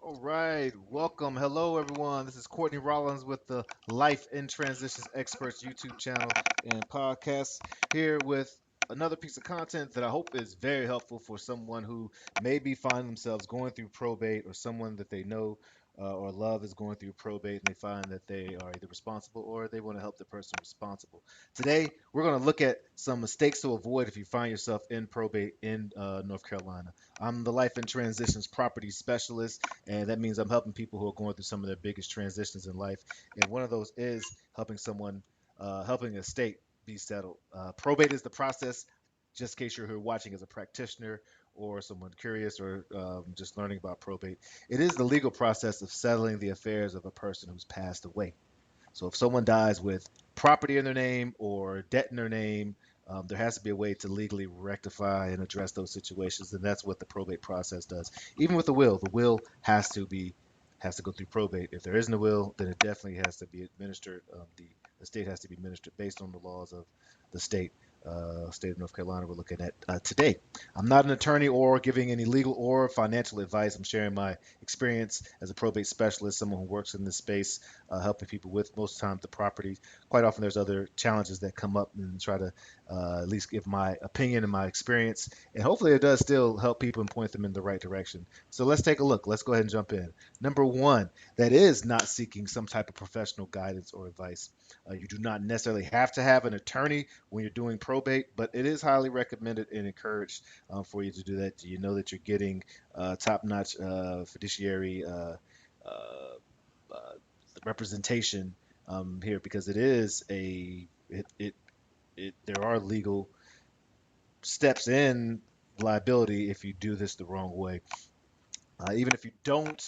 All right, welcome. Hello, everyone. This is Courtney Rollins with the Life in Transitions Experts YouTube channel and podcast here with another piece of content that I hope is very helpful for someone who maybe find themselves going through probate or someone that they know or love is going through probate and they find that they are either responsible or they want to help the person responsible. Today, we're going to look at some mistakes to avoid if you find yourself in probate in North Carolina. I'm the Life in Transitions property specialist, and that means I'm helping people who are going through some of their biggest transitions in life. And one of those is helping someone, helping a state be settled. Probate is the process, just in case you're here watching as a practitioner or someone curious or just learning about probate. It is the legal process of settling the affairs of a person who's passed away. So if someone dies with property in their name or debt in their name, there has to be a way to legally rectify and address those situations, and that's what the probate process does. Even with the will has to go through probate. If there isn't a will, then it definitely has to be administered. The state has to be administered based on the laws of the state of North Carolina we're looking at today. I'm not an attorney or giving any legal or financial advice. I'm sharing my experience as a probate specialist, someone who works in this space, helping people with most of the time the property. Quite often there's other challenges that come up and try to at least give my opinion and my experience. And hopefully it does still help people and point them in the right direction. So let's take a look. Let's go ahead and jump in. Number one, that is not seeking some type of professional guidance or advice. You do not necessarily have to have an attorney when you're doing probate, but it is highly recommended and encouraged for you to do that. You know that you're getting top-notch fiduciary uh, uh, representation here because it is a it there are legal steps in liability if you do this the wrong way. Even if you don't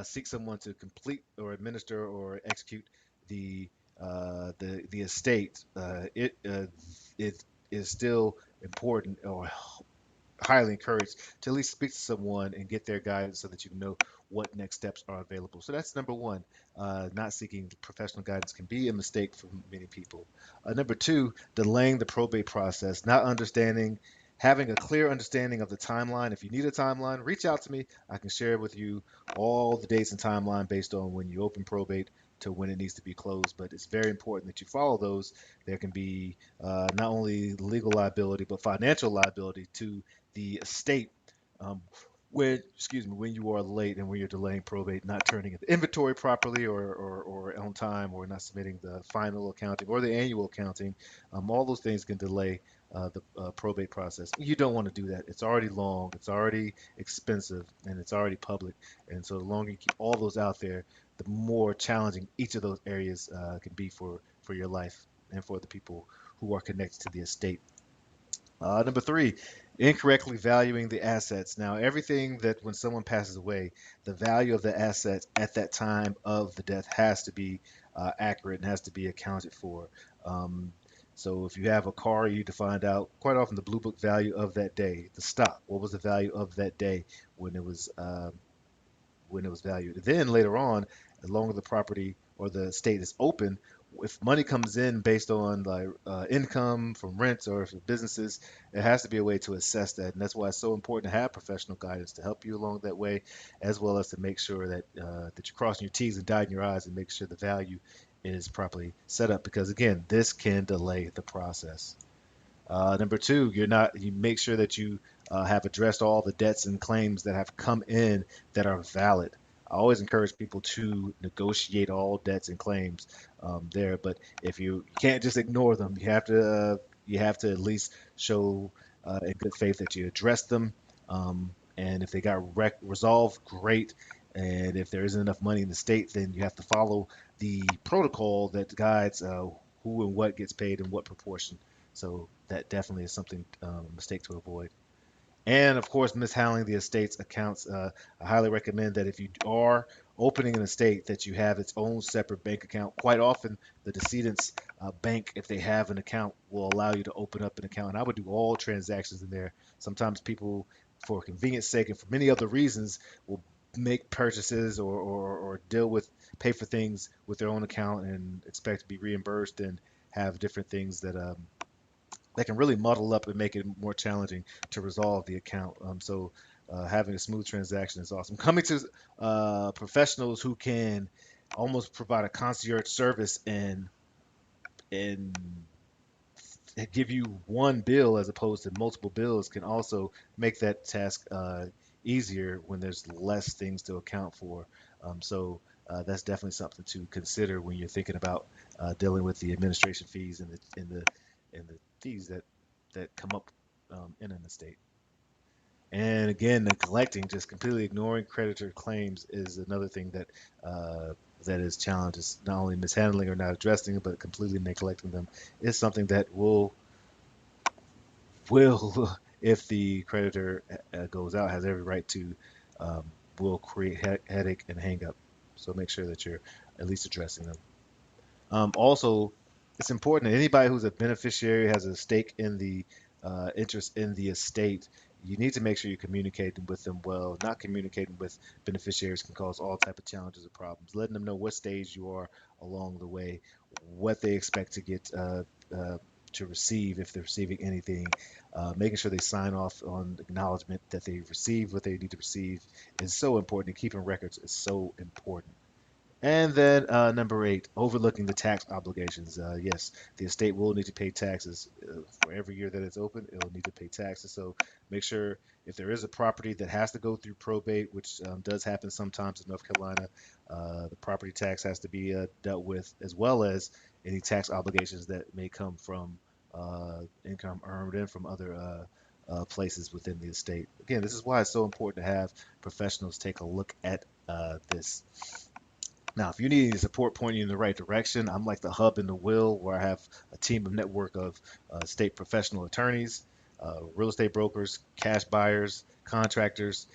seek someone to complete or administer or execute the the estate, it is still important or highly encouraged to at least speak to someone and get their guidance so that you know what next steps are available. So that's number one. Not seeking professional guidance can be a mistake for many people. Number two, delaying the probate process, not understanding, having a clear understanding of the timeline. If you need a timeline, reach out to me. I can share with you all the dates and timeline based on when you open probate to when it needs to be closed. But it's very important that you follow those. There can be not only legal liability but financial liability to the estate um, when when you are late and when you're delaying probate, not turning in the inventory properly or on time or not submitting the final accounting or the annual accounting. All those things can delay the probate process. You don't want to do that. It's already long, it's already expensive, and it's already public. And so the longer you keep all those out there, the more challenging each of those areas can be for your life and for the people who are connected to the estate. Number three, incorrectly valuing the assets. Now, everything that when someone passes away, the value of the assets at that time of the death has to be accurate and has to be accounted for. Um, so if you have a car, you need to find out quite often the blue book value of that day, the stock. What was the value of that day when it was when it was valued. Then later on, as long as the property or the estate is open, if money comes in based on like income from rents or from businesses, there has to be a way to assess that, and that's why it's so important to have professional guidance to help you along that way, as well as to make sure that that you're crossing your T's and dotting your I's and make sure the value is properly set up. Because again, this can delay the process. Number two, you make sure that you have addressed all the debts and claims that have come in that are valid. I always encourage people to negotiate all debts and claims there, but if you can't just ignore them, you have to at least show in good faith that you addressed them. And if they got resolved, great. And if there isn't enough money in the state, then you have to follow the protocol that guides who and what gets paid in what proportion. So that definitely is something a mistake to avoid. And of course, mishandling the estate's accounts. I highly recommend that if you are opening an estate, that you have its own separate bank account. Quite often, the decedent's bank, if they have an account, will allow you to open up an account. And I would do all transactions in there. Sometimes people, for convenience sake and for many other reasons, will make purchases or deal with pay for things with their own account and expect to be reimbursed and have different things that that can really muddle up and make it more challenging to resolve the account. Having a smooth transaction is awesome. Coming to professionals who can almost provide a concierge service and give you one bill as opposed to multiple bills can also make that task easier when there's less things to account for. That's definitely something to consider when you're thinking about dealing with the administration fees and the fees that come up in an estate. And again, neglecting, just completely ignoring creditor claims is another thing that is challenges. Not only mishandling or not addressing it, but completely neglecting them is something that will if the creditor goes out, has every right to, um, will create headache and hang up. So make sure that you're at least addressing them. Also, it's important that anybody who's a beneficiary has a stake in the interest in the estate. You need to make sure you're communicating with them well. Not communicating with beneficiaries can cause all type of challenges or problems. Letting them know what stage you are along the way, what they expect to get to receive if they're receiving anything, making sure they sign off on acknowledgement that they received what they need to receive is so important. And keeping records is so important. And then number eight, overlooking the tax obligations. Yes, the estate will need to pay taxes for every year that it's open. It'll need to pay taxes. So make sure if there is a property that has to go through probate, which does happen sometimes in North Carolina, the property tax has to be dealt with, as well as any tax obligations that may come from income earned in from other places within the estate. Again, this is why it's so important to have professionals take a look at this. Now, if you need any support pointing you in the right direction, I'm like the hub in the wheel where I have a team of network of state professional attorneys, real estate brokers, cash buyers, contractors,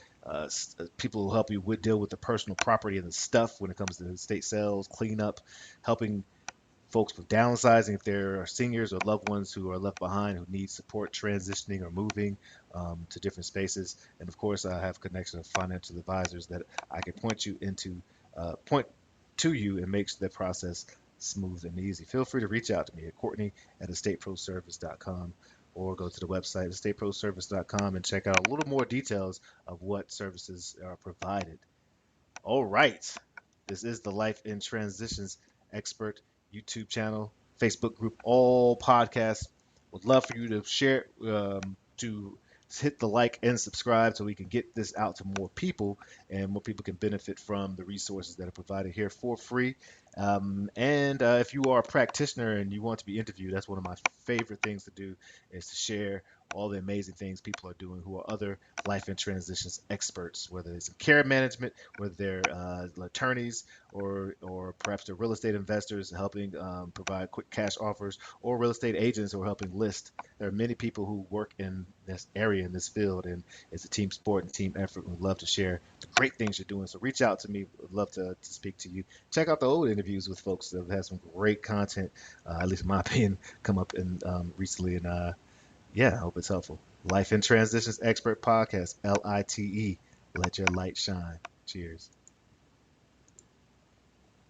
people who help you with deal with the personal property and the stuff when it comes to estate sales, cleanup, helping folks with downsizing if there are seniors or loved ones who are left behind who need support transitioning or moving to different spaces. And of course, I have connections of financial advisors that I can point to you and make that process smooth and easy. Feel free to reach out to me at Courtney at estateproservice.com or go to the website estateproservice.com and check out a little more details of what services are provided. All right. This is the Life in Transitions Expert YouTube channel, Facebook group, all podcasts. Would love for you to share, to hit the like and subscribe so we can get this out to more people and more people can benefit from the resources that are provided here for free. And if you are a practitioner and you want to be interviewed, that's one of my favorite things to do is to share all the amazing things people are doing who are other life and transitions experts, whether it's in care management, whether they're attorneys, or perhaps they're real estate investors helping provide quick cash offers, or real estate agents who are helping list. There are many people who work in this area in this field, and it's a team sport and team effort. We'd love to share the great things you're doing. So reach out to me. Would love to speak to you. Check out the old interviews with folks that have had some great content, at least in my opinion, come up in recently. And yeah, I hope it's helpful. Life in Transitions Expert Podcast, LITE. Let your light shine. Cheers.